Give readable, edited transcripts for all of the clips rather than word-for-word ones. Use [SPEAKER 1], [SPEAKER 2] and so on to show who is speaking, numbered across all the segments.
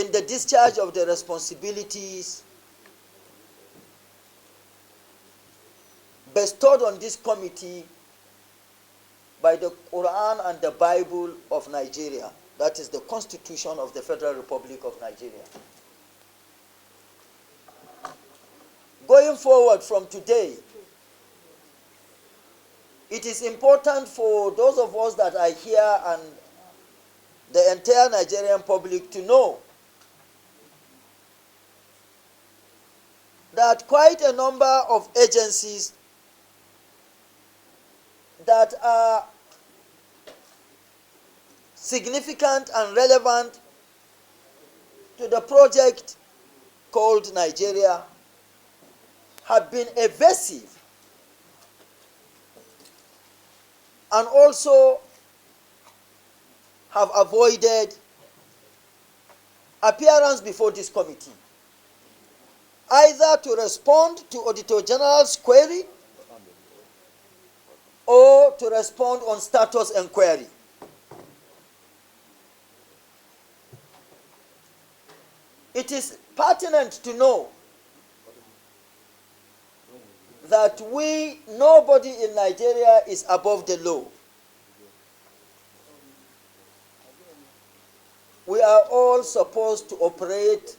[SPEAKER 1] in the discharge of the responsibilities bestowed on this committee by the Quran and the Bible of Nigeria. That is the Constitution of the Federal Republic of Nigeria. Going forward from today, it is important for those of us that are here and the entire Nigerian public to know that quite a number of agencies that are significant and relevant to the project called Nigeria have been evasive and also have avoided appearance before this committee, either to respond to Auditor General's query or to respond on status inquiry. It is pertinent to know that nobody in Nigeria is above the law. We are all supposed to operate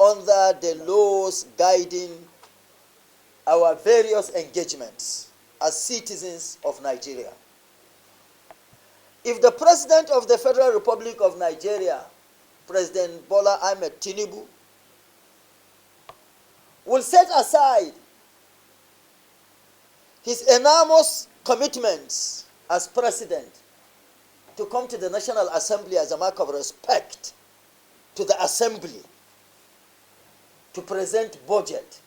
[SPEAKER 1] under the laws guiding our various engagements as citizens of Nigeria. If the President of the Federal Republic of Nigeria, President Bola Ahmed Tinubu, will set aside his enormous commitments as president to come to the National Assembly as a mark of respect to the Assembly to present budget,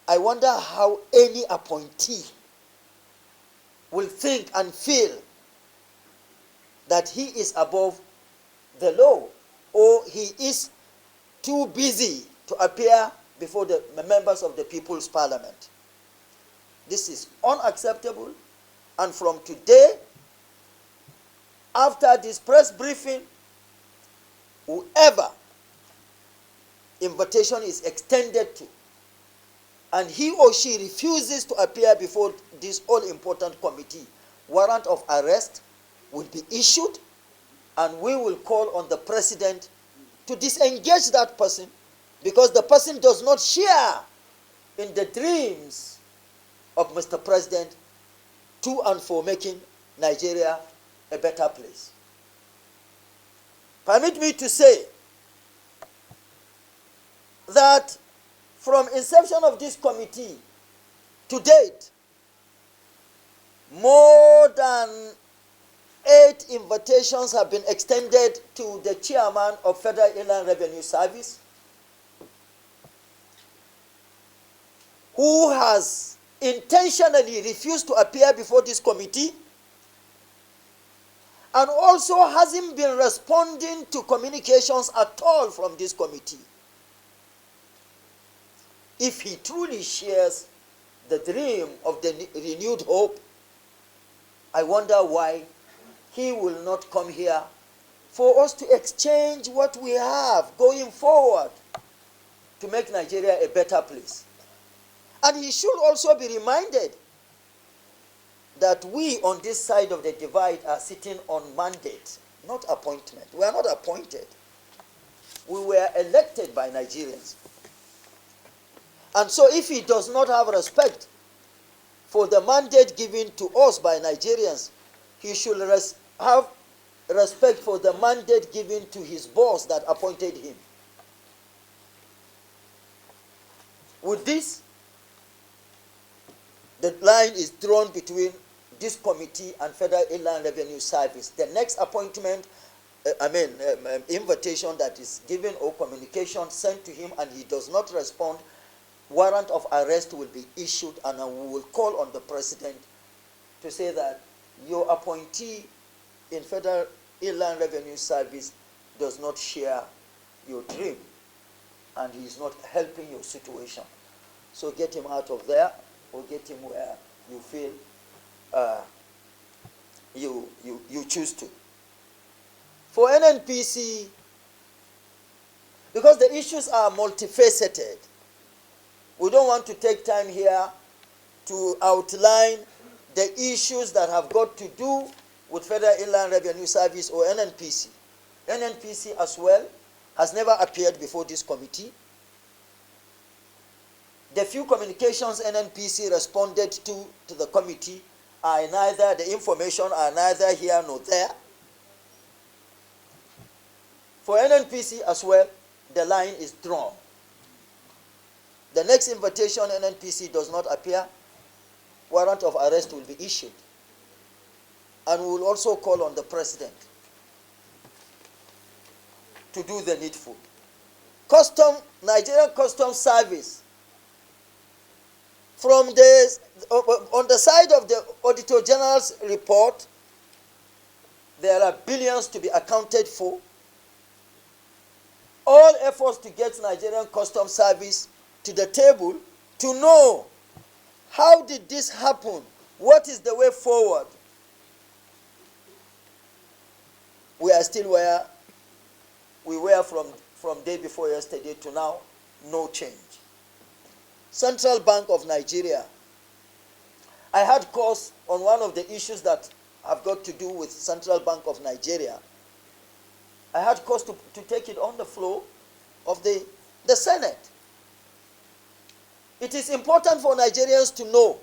[SPEAKER 1] I wonder how any appointee will think and feel that he is above the law or he is too busy to appear before the members of the People's Parliament. This is unacceptable, and from today, after this press briefing, whoever invitation is extended to, and he or she refuses to appear before this all-important committee, warrant of arrest will be issued, and we will call on the president to disengage that person because the person does not share in the dreams of Mr. President to and for making Nigeria a better place. Permit me to say that from inception of this committee to date, more than 8 invitations have been extended to the chairman of Federal Inland Revenue Service, who has intentionally refused to appear before this committee and also hasn't been responding to communications at all from this committee. If he truly shares the dream of the renewed hope, I wonder why he will not come here for us to exchange what we have going forward to make Nigeria a better place. And he should also be reminded that we on this side of the divide are sitting on mandate, not appointment. We are not appointed. We were elected by Nigerians. And so if he does not have respect for the mandate given to us by Nigerians, he should have respect for the mandate given to his boss that appointed him. With this, the line is drawn between this committee and Federal Inland Revenue Service. The next appointment, invitation that is given or communication sent to him and he does not respond, warrant of arrest will be issued, and we will call on the president to say that your appointee in Federal Inland Revenue Service does not share your dream and he is not helping your situation. So get him out of there, or get him where you feel you choose to. For NNPC, because the issues are multifaceted. We don't want to take time here to outline the issues that have got to do with Federal Inland Revenue Service or NNPC. NNPC as well has never appeared before this committee. The few communications NNPC responded to the committee are neither, the information are neither here nor there. For NNPC as well, the line is drawn. The next invitation NNPC does not appear, warrant of arrest will be issued. And we will also call on the president to do the needful. Nigerian Customs Service, on the side of the Auditor General's report, there are billions to be accounted for. All efforts to get Nigerian Customs Service to the table to know how did this happen, what is the way forward. We are still where we were from day before yesterday to now, no change. Central Bank of Nigeria. I had cause on one of the issues that have got to do with Central Bank of Nigeria. I had cause to take it on the floor of the Senate. It is important for Nigerians to know,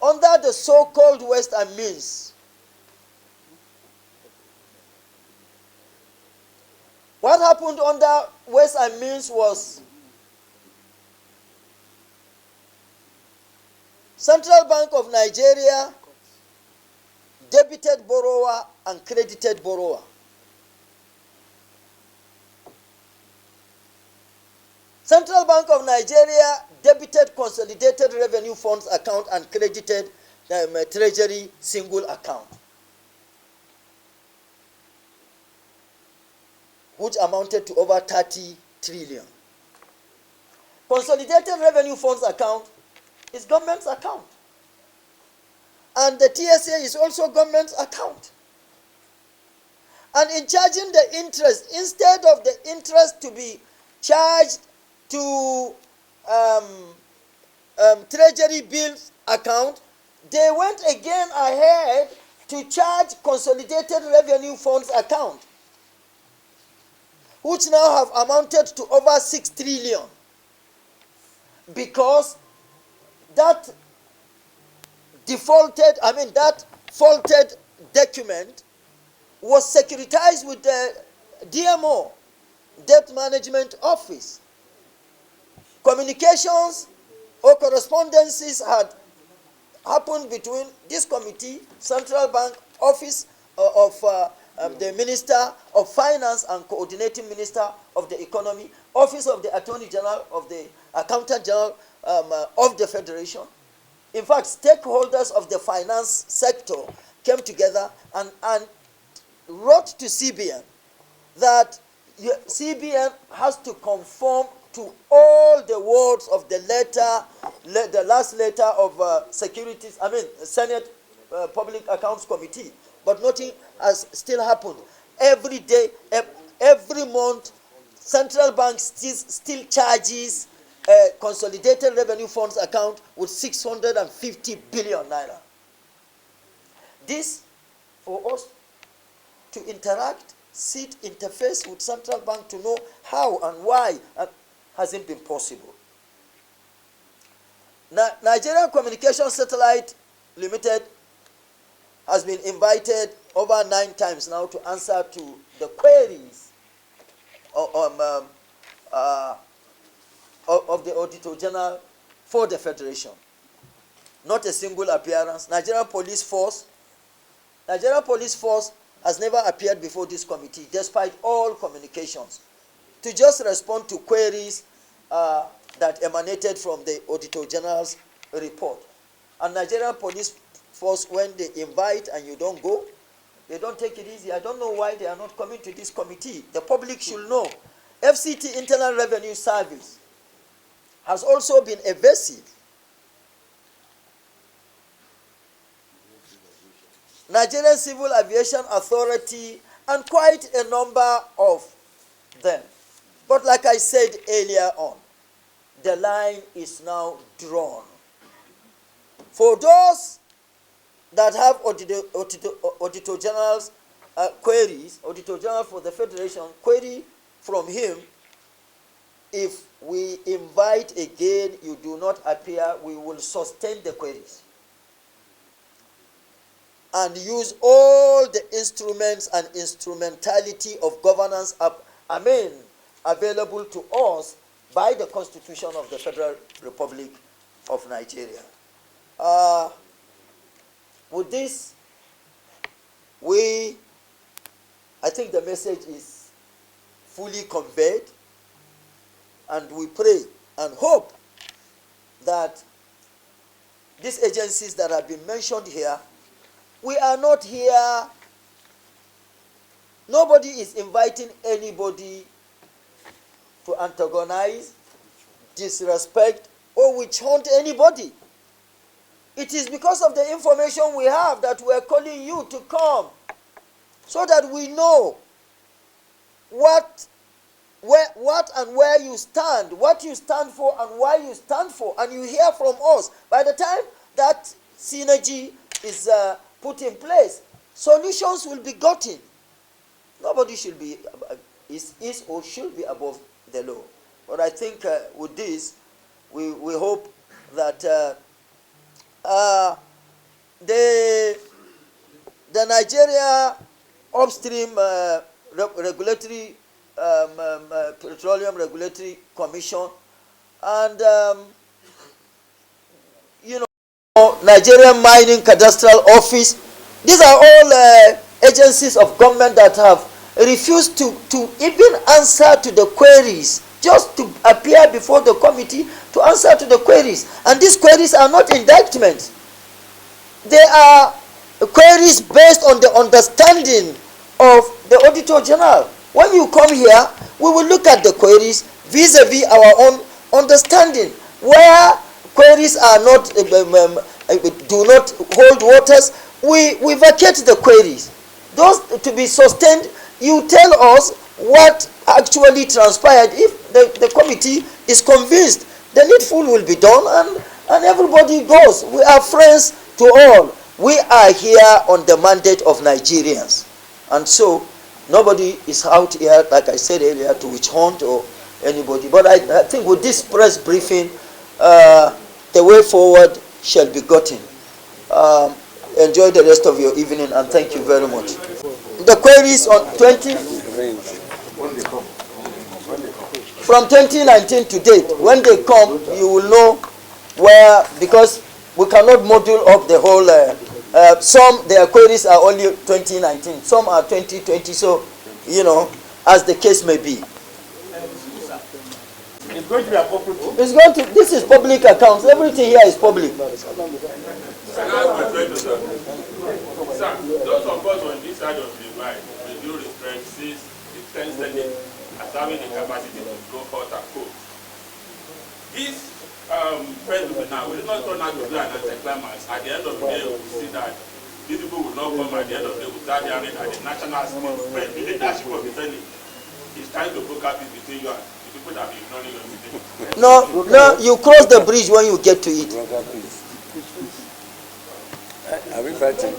[SPEAKER 1] under the so-called West and Means, what happened under West and Means was Central Bank of Nigeria debited borrower and credited borrower. Central Bank of Nigeria debited Consolidated Revenue Funds account and credited the Treasury single account, which amounted to over 30 trillion. Consolidated Revenue Funds account is government's account. And the TSA is also government's account. And in charging the interest, instead of the interest to be charged to Treasury bills account, they went again ahead to charge Consolidated Revenue Funds account, which now have amounted to over 6 trillion, because that that faulted document was securitized with the DMO, Debt Management Office. Communications or correspondences had happened between this committee, Central Bank Office of the Minister of Finance and Coordinating Minister of the Economy, Office of the Attorney General, of the Accountant General of the Federation. In fact, stakeholders of the finance sector came together and wrote to CBN that CBN has to conform to all the words of the letter, the last letter of Senate Public Accounts Committee. But nothing has still happened. Every day, every month, Central Bank still charges Consolidated Revenue Funds account with 650 billion naira. This, for us to interact, sit, interface with Central Bank to know how and why, hasn't been possible. Nigerian Communications Satellite Limited has been invited over 9 times now to answer to the queries of the Auditor General for the Federation. Not a single appearance. Nigerian Police Force has never appeared before this committee, despite all communications, to just respond to queries that emanated from the Auditor General's report. And Nigerian Police Force, when they invite and you don't go, they don't take it easy. I don't know why they are not coming to this committee. The public should know. FCT, Internal Revenue Service, has also been evasive. Nigerian Civil Aviation Authority, and quite a number of them. But like I said earlier on, the line is now drawn. For those that have Auditor General's queries, Auditor General for the Federation query from him, if we invite again, you do not appear, we will sustain the queries and use all the instruments and instrumentality of governance available to us by the Constitution of the Federal Republic of Nigeria. With this, I think the message is fully conveyed, and we pray and hope that these agencies that have been mentioned here, we are not here, nobody is inviting anybody to antagonize, disrespect, or witch hunt anybody. It is because of the information we have that we are calling you to come, so that we know what and where you stand, what you stand for and why you stand for, and you hear from us. By the time that synergy is put in place, solutions will be gotten. Nobody should be is or should be above the law. But I think with this, we hope that the Nigeria Upstream Regulatory Petroleum Regulatory Commission and Nigerian Mining Cadastral Office, these are all agencies of government that have refused to even answer to the queries, just to appear before the committee to answer to the queries. And these queries are not indictments. They are queries based on the understanding of the Auditor General. When you come here, we will look at the queries vis-a-vis our own understanding. Where queries are not do not hold waters, we vacate the queries. Those to be sustained, you tell us what actually transpired. If the committee is convinced, the needful will be done, and everybody goes. We are friends to all. We are here on the mandate of Nigerians, and so nobody is out here, like I said earlier, to witch hunt or anybody. But I think with this press briefing, the way forward shall be gotten. Enjoy the rest of your evening, and thank you very much. The queries on 20 from 2019 to date. When they come, you will know where, because we cannot module up the whole. Some their queries are only 2019, some are 2020. So, as the case may be.
[SPEAKER 2] It's going to be a public.
[SPEAKER 1] It's going to. This is public accounts. Everything here is public.
[SPEAKER 3] Sir, those of us on this side of the divide, with due respect, sees the 10th Senate as having the capacity to go hot and cold. This president now will not turn out to be an anticlimax. At the end of the day, we will see that these people will not come. At the end of the day, we will start hearing at the national scale. But the leadership of the Senate is trying to broker peace between you and the people that have been ignoring your meeting.
[SPEAKER 1] No, you cross the bridge when you get to it.
[SPEAKER 4] Are we fighting?